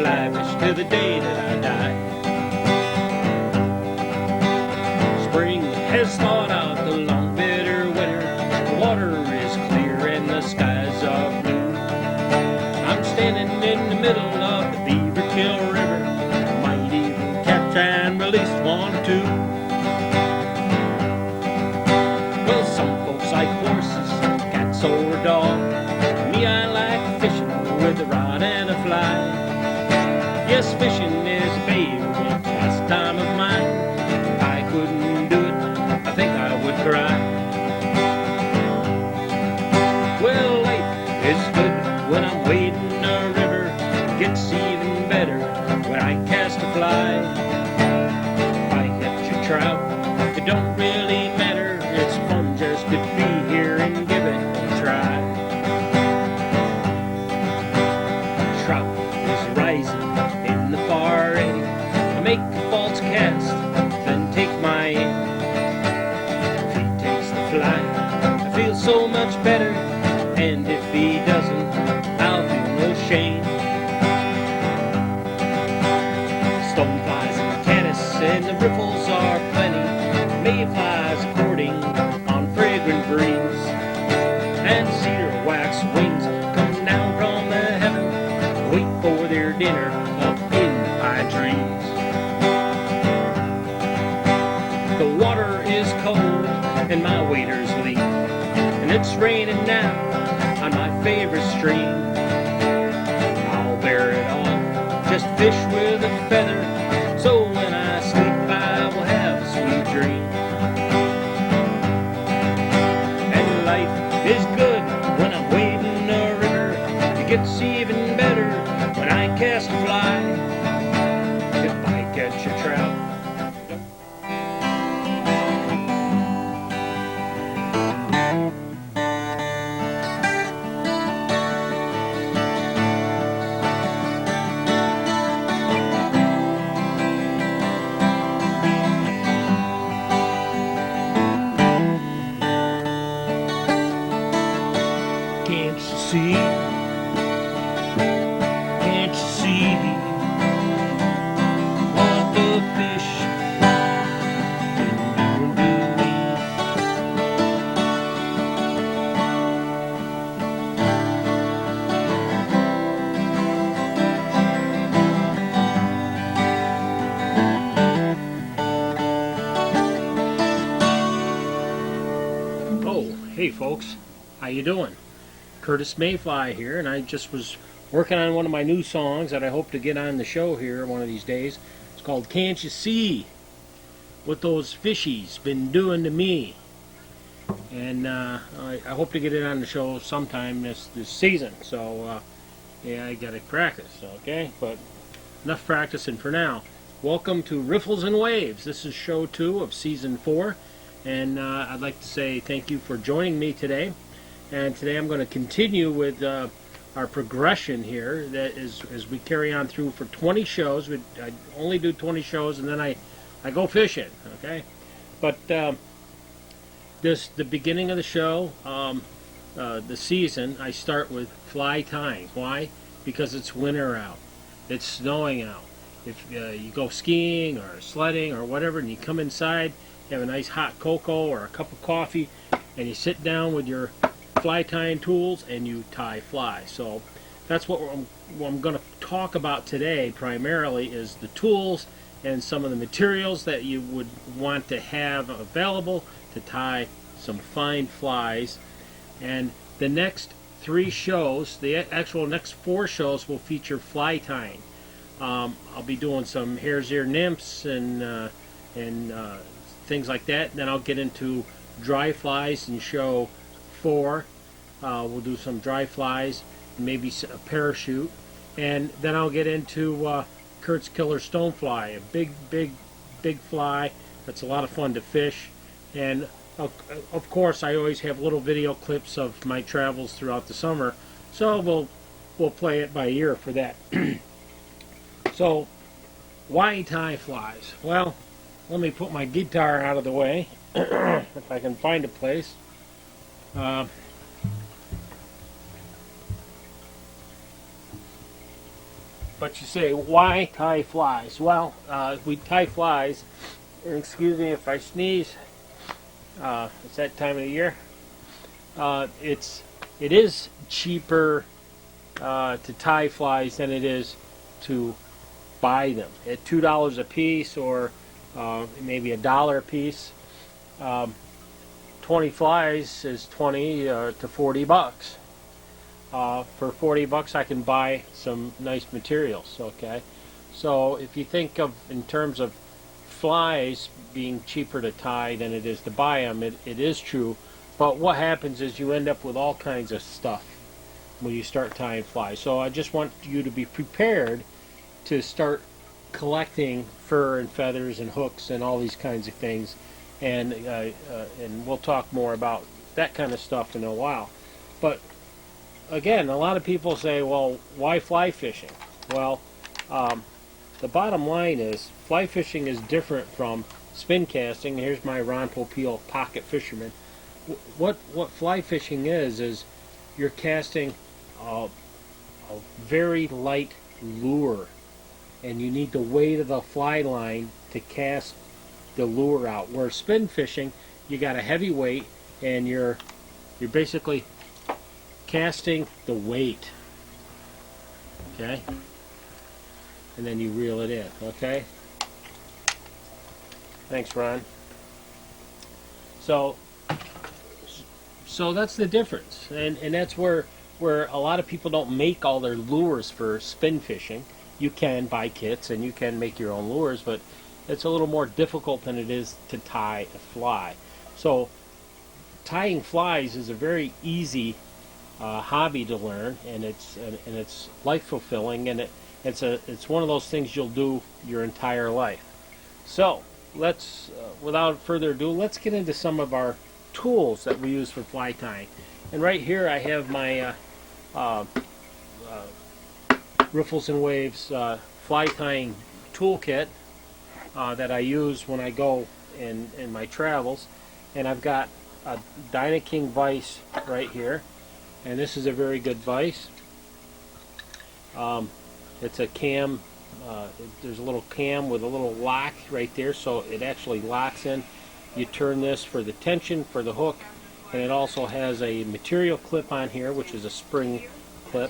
fly fish till the day that I die. Spring has thawed out the long bitter winter. The water is clear and the skies are blue. I'm standing in the middle of the Beaver Kill River. Might even catch and release one or two. Well, some folks like horses, cats or dogs. Me, I like fishing with a rod and a fly. Yes, fishing is a favorite pastime of mine. If I couldn't do it, I think I would cry. Well, life is good when I'm wading a river. It gets even better when I cast a fly. If I catch a trout, it don't really matter. It's fun just to be here and give it a try. Trout is rising in the far eddy. I make a false cast, then take my aim. If he takes the fly, I feel so much better. And if he doesn't, I'll feel no shame. Stoneflies and caddis and the riffles are plenty. Mayflies courting on fragrant breeze. And cedar wax wings come down from the heaven, wait for their dinner up in the pine trees. The water is cold and my waders leak, and it's raining now on my favorite stream. I'll bear it all, just fish with a feather, so when I sleep I will have a sweet dream. And life is good when I'm wading a river. It gets even better when I cast a fly. If I catch a trout, can't you see? Can't you see what the fish can do to me? Oh, hey folks, how you doing? Curtis Mayfly here, and I just was working on one of my new songs that I hope to get on the show here one of these days. It's called Can't You See What Those Fishies Been Doing to Me? And I hope to get it on the show sometime this season. So yeah, I gotta practice, okay? But enough practicing for now. Welcome to Riffles and Waves. This is show 2 of season 4, and I'd like to say thank you for joining me today. And today I'm going to continue with our progression here, that is, as we carry on through for 20 shows. I only do 20 shows, and then I go fishing, okay? But the beginning of the show, the season, I start with fly tying. Why? Because it's winter out. It's snowing out. If you go skiing or sledding or whatever, and you come inside, you have a nice hot cocoa or a cup of coffee, and you sit down with your fly tying tools and you tie flies. So that's what I'm going to talk about today primarily, is the tools and some of the materials that you would want to have available to tie some fine flies. And the next 3 shows, the actual next 4 shows, will feature fly tying. I'll be doing some hare's ear nymphs and things like that. And then I'll get into dry flies in show 4. We'll do some dry flies, maybe a parachute, and then I'll get into Kurt's Killer Stonefly, a big fly that's a lot of fun to fish. And of course, I always have little video clips of my travels throughout the summer, so we'll play it by ear for that. So, why tie flies? Well, let me put my guitar out of the way if I can find a place. But you say, why tie flies? Well, we tie flies, and excuse me if I sneeze, it's that time of the year. It is cheaper to tie flies than it is to buy them. At $2 a piece, or maybe $1 a piece, 20 flies is 20 to 40 bucks. For 40 bucks I can buy some nice materials, okay? So if you think of in terms of flies being cheaper to tie than it is to buy them, it is true. But what happens is you end up with all kinds of stuff when you start tying flies. So I just want you to be prepared to start collecting fur and feathers and hooks and all these kinds of things. And we'll talk more about that kind of stuff in a while. But again, a lot of people say, well, why fly fishing? Well, the bottom line is fly fishing is different from spin casting. Here's my Ron Popeil pocket fisherman. What fly fishing is you're casting a very light lure, and you need the weight of the fly line to cast the lure out. Where spin fishing, you got a heavy weight, and you're basically casting the weight, okay, and then you reel it in, okay. Thanks, Ron. So that's the difference, and that's where a lot of people don't make all their lures for spin fishing. You can buy kits and you can make your own lures, but it's a little more difficult than it is to tie a fly. So tying flies is a very easy hobby to learn, and it's life fulfilling, and it's one of those things you'll do your entire life. So let's without further ado, let's get into some of our tools that we use for fly tying. And right here I have my Riffles and Waves fly tying toolkit that I use when I go in my travels. And I've got a Dynaking vise right here, and this is a very good vise. It's a cam, there's a little cam with a little lock right there, so it actually locks in. You turn this for the tension for the hook, and it also has a material clip on here, which is a spring clip,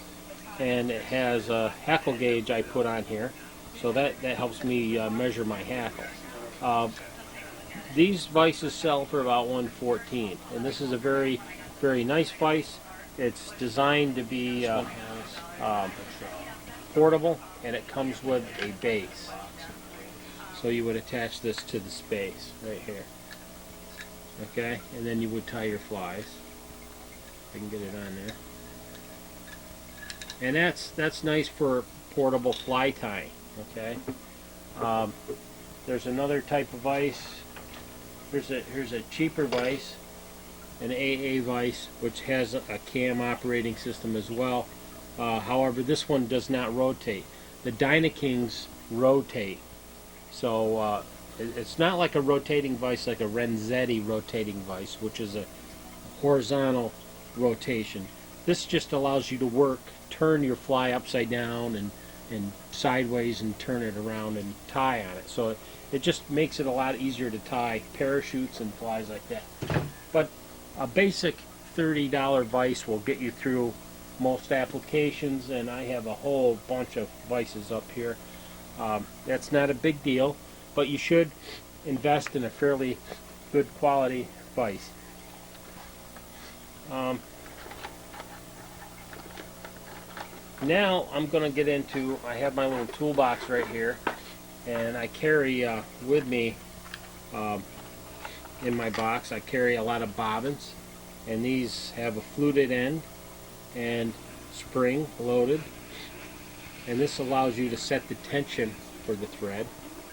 and it has a hackle gauge I put on here, so that helps me measure my hackle. These vices sell for about $114, and this is a very, very nice vise. It's designed to be portable, and it comes with a base. So you would attach this to the base right here. Okay, and then you would tie your flies. I can get it on there. And that's nice for portable fly tying. Okay. There's another type of vise. Here's a cheaper vise, an AA vise, which has a cam operating system as well. However, this one does not rotate. The Dynakings rotate, so it's not like a rotating vise like a Rwsea rotating vise, which is a horizontal rotation. This just allows you to turn your fly upside down and sideways, and turn it around and tie on it. So it just makes it a lot easier to tie parachutes and flies like that. But a basic $30 vise will get you through most applications, and I have a whole bunch of vices up here. That's not a big deal, but you should invest in a fairly good quality vise. Now I'm going to get into, I have my little toolbox right here, and I carry with me in my box, I carry a lot of bobbins, and these have a fluted end and spring loaded, and this allows you to set the tension for the thread,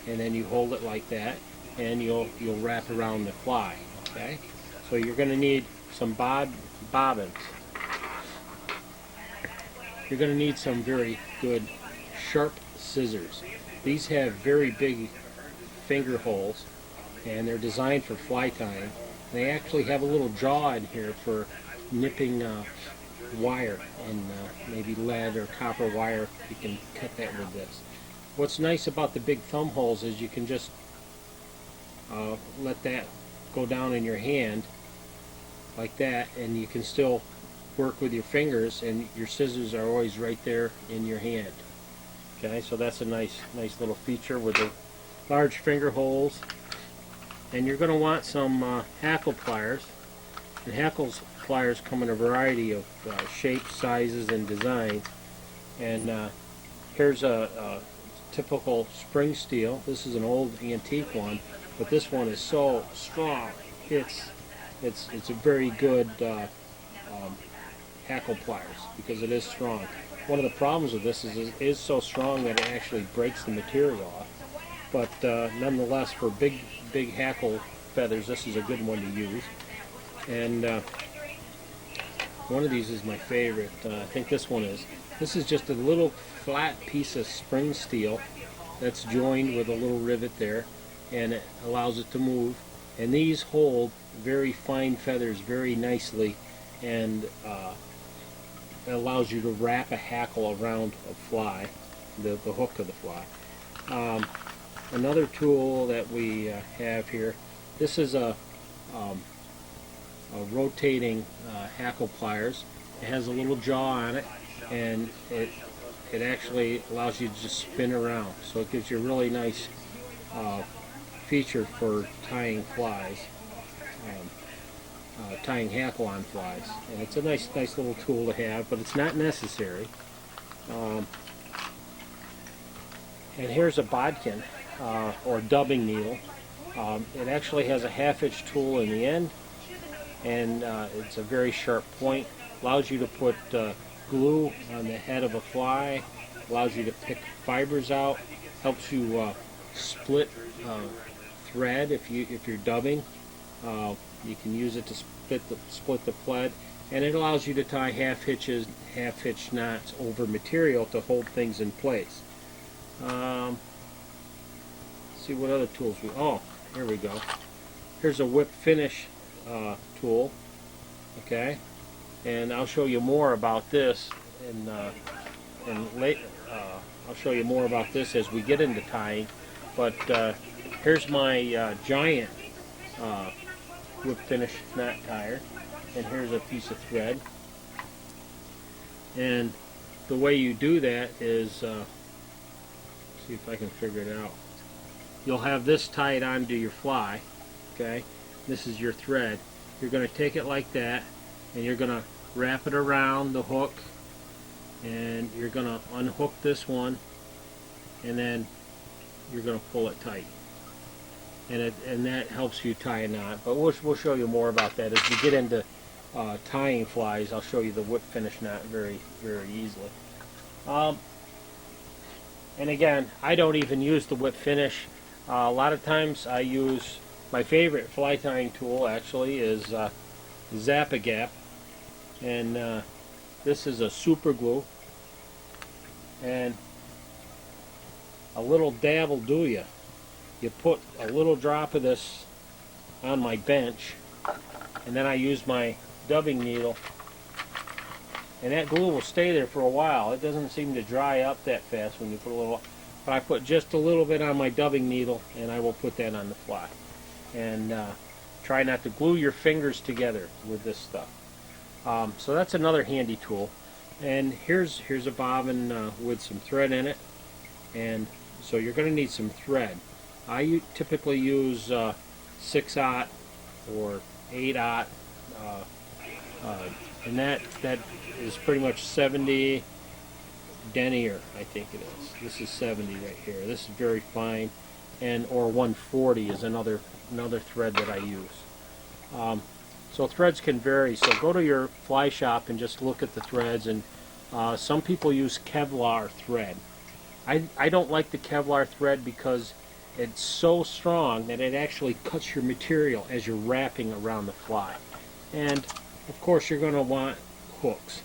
and then you hold it like that, and you'll wrap around the fly. Okay, so you're going to need some bobbins. You're going to need some very good sharp scissors. These have very big finger holes, and they're designed for fly tying. They actually have a little jaw in here for nipping wire, and maybe lead or copper wire. You can cut that with this. What's nice about the big thumb holes is you can just let that go down in your hand like that, and you can still work with your fingers, and your scissors are always right there in your hand. Okay, so that's a nice little feature with the large finger holes. And you're going to want some hackle pliers. And hackle pliers come in a variety of shapes, sizes, and designs. And here's a typical spring steel. This is an old antique one, but this one is so strong. It's a very good hackle pliers because it is strong. One of the problems with this is it is so strong that it actually breaks the material off. But nonetheless, for big hackle feathers, this is a good one to use. And one of these is my favorite. I think this one is. This is just a little flat piece of spring steel that's joined with a little rivet there, and it allows it to move. And these hold very fine feathers very nicely, and it allows you to wrap a hackle around a fly, the hook of the fly. Another tool that we have here, this is a rotating hackle pliers. It has a little jaw on it, and it actually allows you to just spin around. So it gives you a really nice feature for tying flies, tying hackle on flies. And it's a nice little tool to have, but it's not necessary. And here's a bodkin, or dubbing needle. It actually has a half-inch tool in the end, and it's a very sharp point. Allows you to put glue on the head of a fly, allows you to pick fibers out, helps you split thread if you're dubbing. You can use it to split the thread, and it allows you to tie half-hitch knots over material to hold things in place. See what other tools we. Oh, here we go. Here's a whip finish tool. Okay, and I'll show you more about this, and I'll show you more about this as we get into tying. But here's my giant whip finish knot tire, and here's a piece of thread. And the way you do that is, see if I can figure it out. You'll have this tied onto your fly. Okay, this is your thread. You're going to take it like that, and you're going to wrap it around the hook, and you're going to unhook this one, and then you're going to pull it tight. And that helps you tie a knot. But we'll show you more about that as we get into tying flies. I'll show you the whip finish knot very easily. And again, I don't even use the whip finish. A lot of times I use my favorite fly tying tool. Actually, is Zap-A-Gap, and this is a super glue, and a little dab will do ya. You put a little drop of this on my bench, and then I use my dubbing needle, and that glue will stay there for a while. It doesn't seem to dry up that fast when you put a little, but I put just a little bit on my dubbing needle, and I will put that on the fly. And try not to glue your fingers together with this stuff. So that's another handy tool. And here's a bobbin with some thread in it, and so you're going to need some thread. I typically use 6/0 or 8/0, and that is pretty much 70 denier, I think it is. This is 70 right here. This is very fine, and or 140 is another thread that I use. So threads can vary. So go to your fly shop and just look at the threads. And some people use Kevlar thread. I don't like the Kevlar thread because it's so strong that it actually cuts your material as you're wrapping around the fly. And of course you're going to want hooks.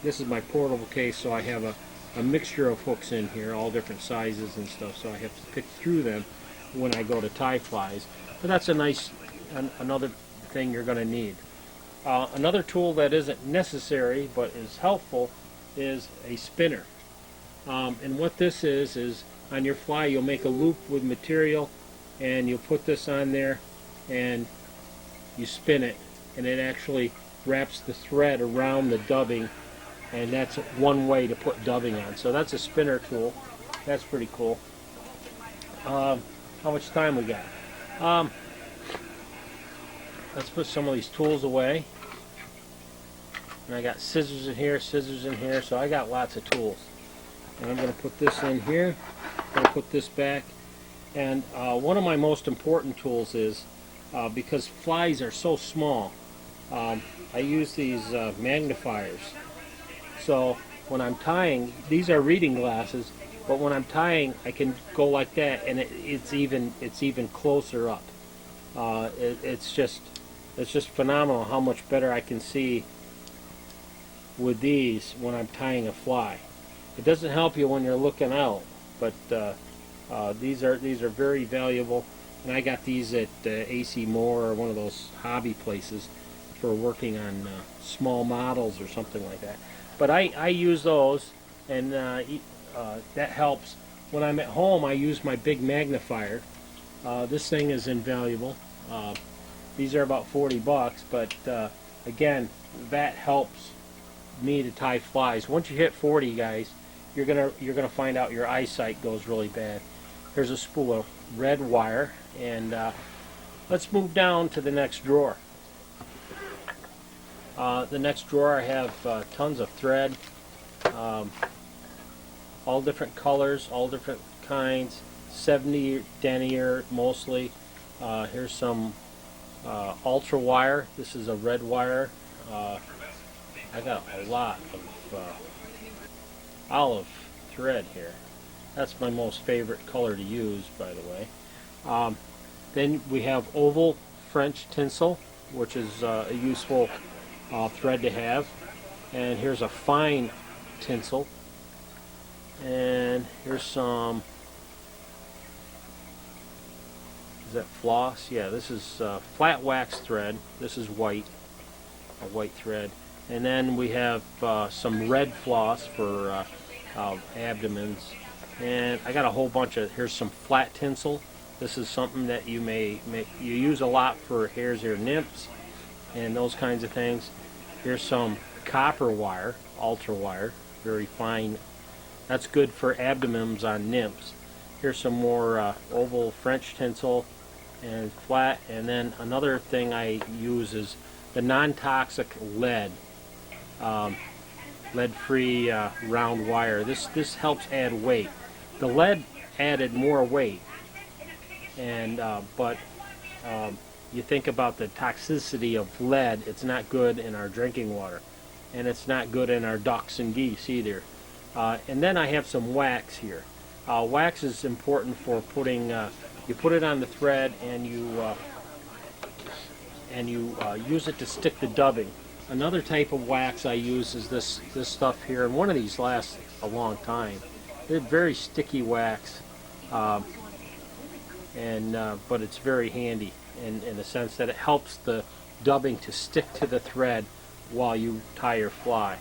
This is my portable case, so I have a mixture of hooks in here, all different sizes and stuff, so I have to pick through them when I go to tie flies. But that's another thing you're going to need. Another tool that isn't necessary but is helpful is a spinner. And what this is on your fly you'll make a loop with material and you'll put this on there and you spin it, and it actually wraps the thread around the dubbing, and that's one way to put dubbing on. So that's a spinner tool. That's pretty cool. How much time we got? Let's put some of these tools away. And I got scissors in here, so I got lots of tools. And I'm going to put this in here. I'm going to put this back. And one of my most important tools is, because flies are so small, I use these magnifiers. So when I'm tying, these are reading glasses, but when I'm tying, I can go like that, and it's even closer up. It's just phenomenal how much better I can see with these when I'm tying a fly. It doesn't help you when you're looking out, but these are very valuable. And I got these at AC Moore or one of those hobby places for working on small models or something like that. But I use those, and that helps. When I'm at home, I use my big magnifier. This thing is invaluable. These are about 40 bucks, but again, that helps me to tie flies. Once you hit 40, guys, you're gonna find out your eyesight goes really bad. Here's a spool of red wire, and let's move down to the next drawer. The next drawer I have tons of thread, all different colors, all different kinds, 70 denier mostly. Here's some ultra wire. This is a red wire. I got a lot of olive thread here. That's my most favorite color to use, by the way. Then we have oval French tinsel, which is a useful thread to have. And here's a fine tinsel. And here's some, is that floss? Yeah, this is flat wax thread. This is white, a white thread. And then we have some red floss for abdomens. And I got a whole bunch of, here's some flat tinsel. This is something that you you use a lot for hare's ear nymphs and those kinds of things. Here's some copper wire, ultra wire, very fine. That's good for abdomens on nymphs. Here's some more oval French tinsel and flat. And then another thing I use is the non-toxic lead. Lead-free round wire. This helps add weight. The lead added more weight, and but you think about the toxicity of lead. It's not good in our drinking water, and it's not good in our ducks and geese either. And then I have some wax here. Wax is important for putting. You put it on the thread, and you use it to stick the dubbing. Another type of wax I use is this stuff here, and one of these lasts a long time. It's very sticky wax, but it's very handy in the sense that it helps the dubbing to stick to the thread while you tie your fly.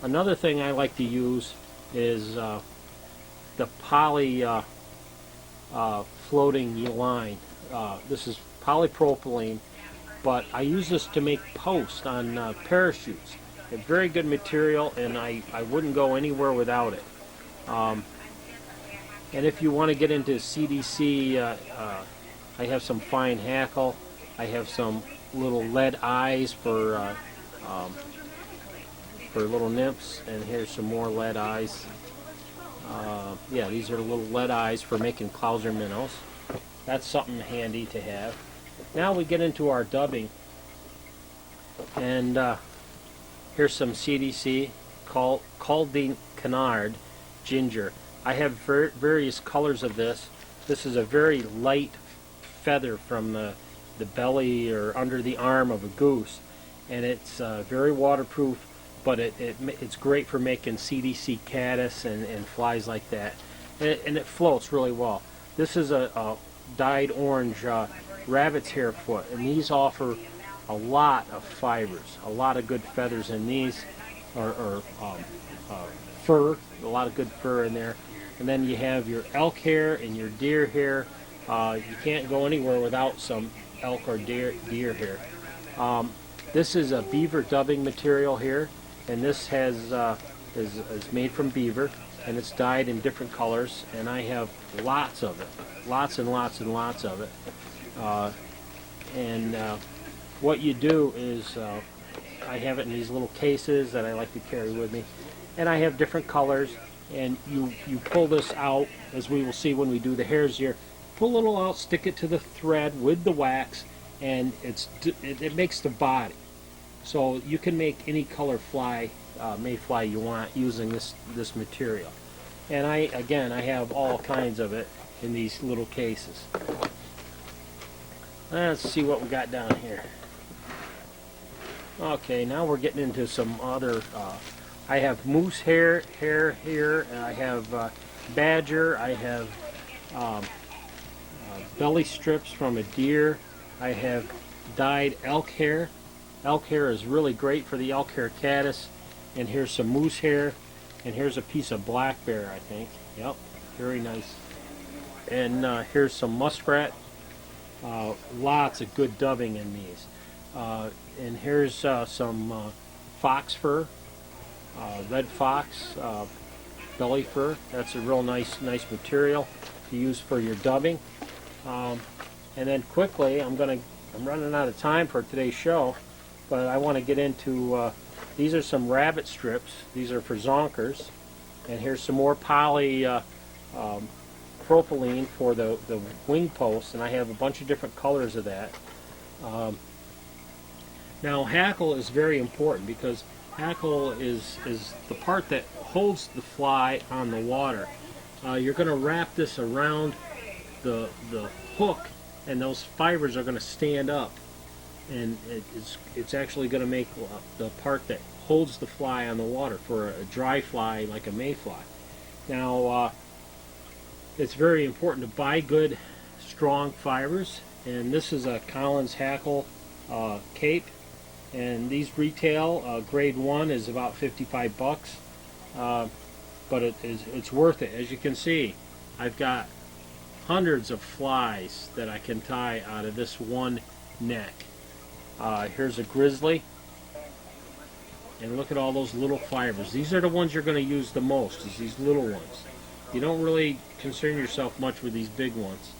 Another thing I like to use is the poly floating line. This is polypropylene, but I use this to make posts on parachutes. It's very good material, and I wouldn't go anywhere without it. And if you want to get into CDC, I have some fine hackle. I have some little lead eyes for little nymphs, and here's some more lead eyes. Yeah, these are little lead eyes for making clouser minnows. That's something handy to have. Now we get into our dubbing, and here's some CDC Caldine Canard ginger. I have various colors of this. This is a very light feather from the belly or under the arm of a goose, and it's very waterproof, but it's great for making CDC caddis and flies like that, and it floats really well. This is a dyed orange rabbit's hair foot, and these offer a lot of fibers, a lot of good feathers in these, or fur, a lot of good fur in there. And then you have your elk hair and your deer hair. You can't go anywhere without some elk or deer hair. This is a beaver dubbing material here, and this is made from beaver, and it's dyed in different colors, and I have lots of it, lots and lots and lots of it. What you do is I have it in these little cases that I like to carry with me, and I have different colors, and you pull this out, as we will see when we do the hairs here. Pull it all out, stick it to the thread with the wax, and it makes the body. So you can make any color mayfly you want using this material. And I have all kinds of it in these little cases. Let's see what we got down here. Okay, now we're getting into some other. I have moose hair here, and I have badger. I have belly strips from a deer. I have dyed elk hair. Elk hair is really great for the elk hair caddis. And here's some moose hair, and here's a piece of black bear, I think. Yep, very nice. And here's some muskrat. Lots of good dubbing in these. And here's some fox fur, red fox, belly fur. That's a real nice material to use for your dubbing. And then quickly, I'm running out of time for today's show, but I want to get into. These are some rabbit strips. These are for zonkers. And here's some more poly propylene for the wing posts, and I have a bunch of different colors of that. Now hackle is very important because hackle is the part that holds the fly on the water. You're going to wrap this around the hook, and those fibers are going to stand up, and it's actually going to make the part that holds the fly on the water for a dry fly like a mayfly. Now it's very important to buy good strong fibers, and this is a Collins hackle cape, and these retail grade 1 is about 55 bucks, but it's worth it. As you can see, I've got hundreds of flies that I can tie out of this one neck. Here's a grizzly, and look at all those little fibers. These are the ones you're going to use the most, is these little ones. You don't really concern yourself much with these big ones,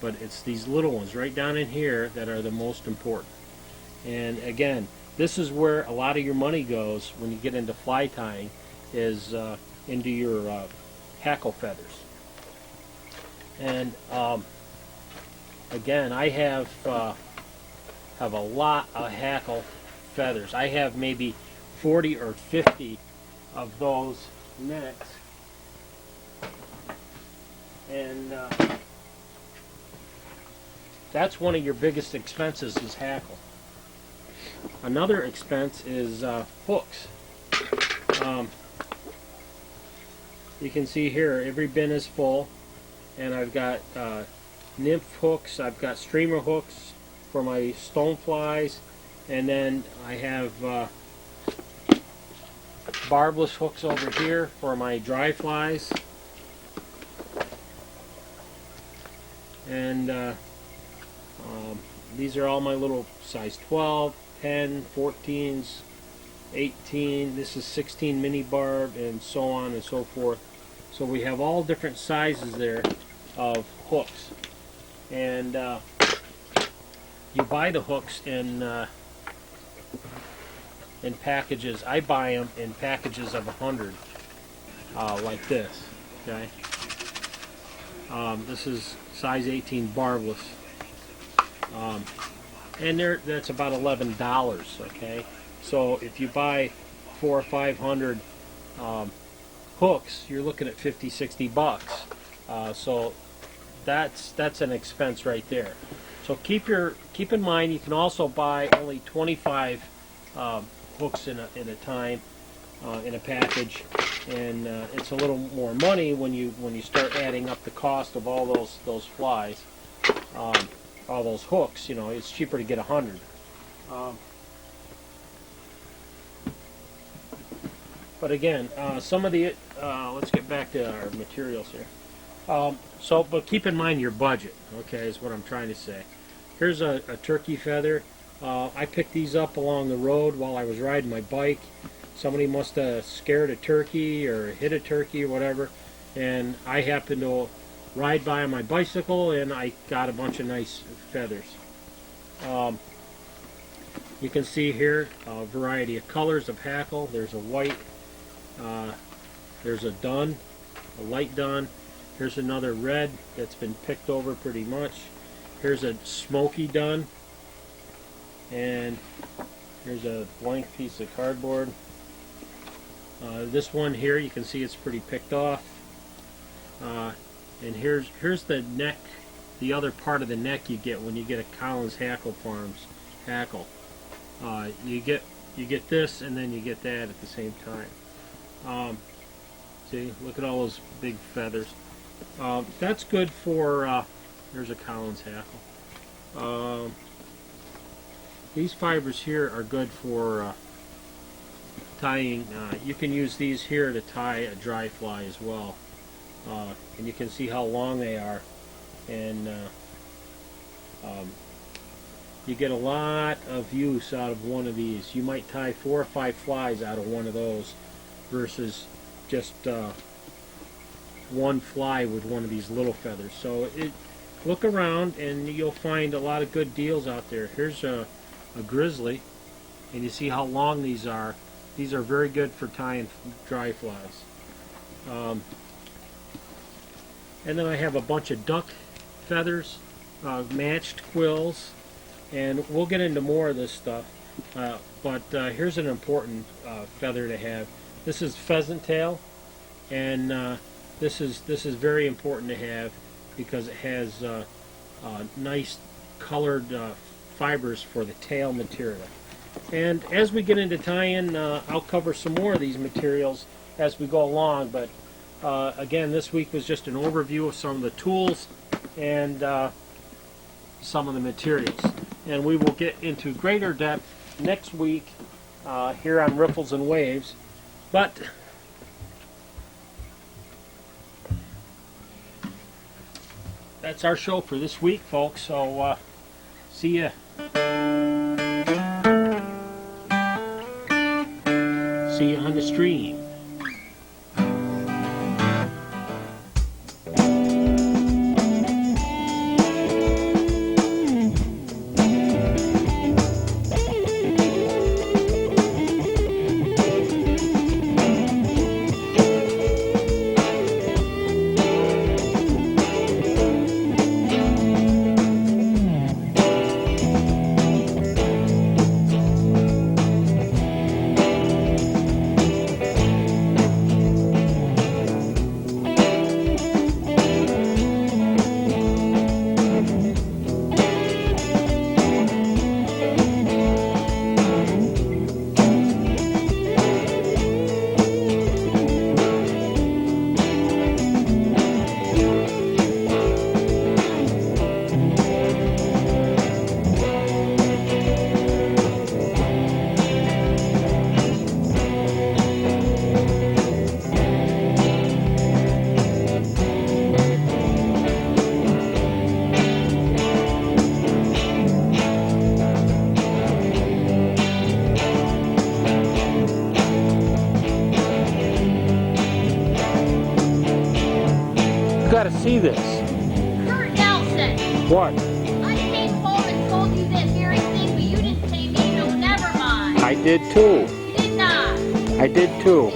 but it's these little ones right down in here that are the most important. And again, this is where a lot of your money goes when you get into fly tying, is into your hackle feathers. And again, I have a lot of hackle feathers. I have maybe 40 or 50 of those necks. And that's one of your biggest expenses, is hackle. Another expense is hooks. You can see here every bin is full, and I've got nymph hooks, I've got streamer hooks for my stoneflies, and then I have barbless hooks over here for my dry flies. And these are all my little size 12, 10, 14s, 18, this is 16 mini barb, and so on and so forth. So we have all different sizes there of hooks. And you buy the hooks in packages. I buy them in packages of 100, like this. Okay. This is size 18 barbless, and that's about $11. Okay, so if you buy 400 or 500 hooks, you're looking at 50, 60 bucks. So that's an expense right there. So keep in mind, you can also buy only 25 hooks in a time in a package, and it's a little more money when you start adding up the cost of all those flies, all those hooks. You know, it's cheaper to get 100. But again, some of the let's get back to our materials here. But keep in mind your budget. Okay, is what I'm trying to say. Here's a turkey feather. I picked these up along the road while I was riding my bike. Somebody must have scared a turkey or hit a turkey or whatever, and I happened to ride by on my bicycle and I got a bunch of nice feathers. You can see here a variety of colors of hackle. There's a white, there's a dun, a light dun. Here's another red that's been picked over pretty much. Here's a smoky dun, and here's a blank piece of cardboard. This one here, you can see it's pretty picked off. And here's the neck, the other part of the neck you get when you get a Collins Hackle Farms hackle. You get this, and then you get that at the same time. See, look at all those big feathers. That's good for. There's a Collins hackle. These fibers here are good for tying. You can use these here to tie a dry fly as well. And you can see how long they are, and you get a lot of use out of one of these. You might tie 4 or 5 flies out of one of those versus just one fly with one of these little feathers. So look around and you'll find a lot of good deals out there. Here's a grizzly, and you see how long these are. These are very good for tying dry flies. And then I have a bunch of duck feathers, matched quills, and we'll get into more of this stuff. But here's an important feather to have. This is pheasant tail, and this is very important to have because it has nice colored fibers for the tail material. And as we get into tying, I'll cover some more of these materials as we go along. But again, this week was just an overview of some of the tools and some of the materials. And we will get into greater depth next week here on Riffles and Waves. But that's our show for this week, folks. So see ya. See you on the stream. You gotta see this. Kurt Nelson. What? I came home and told you that very thing, but you didn't say me, so never mind. I did too. You did not. I did too.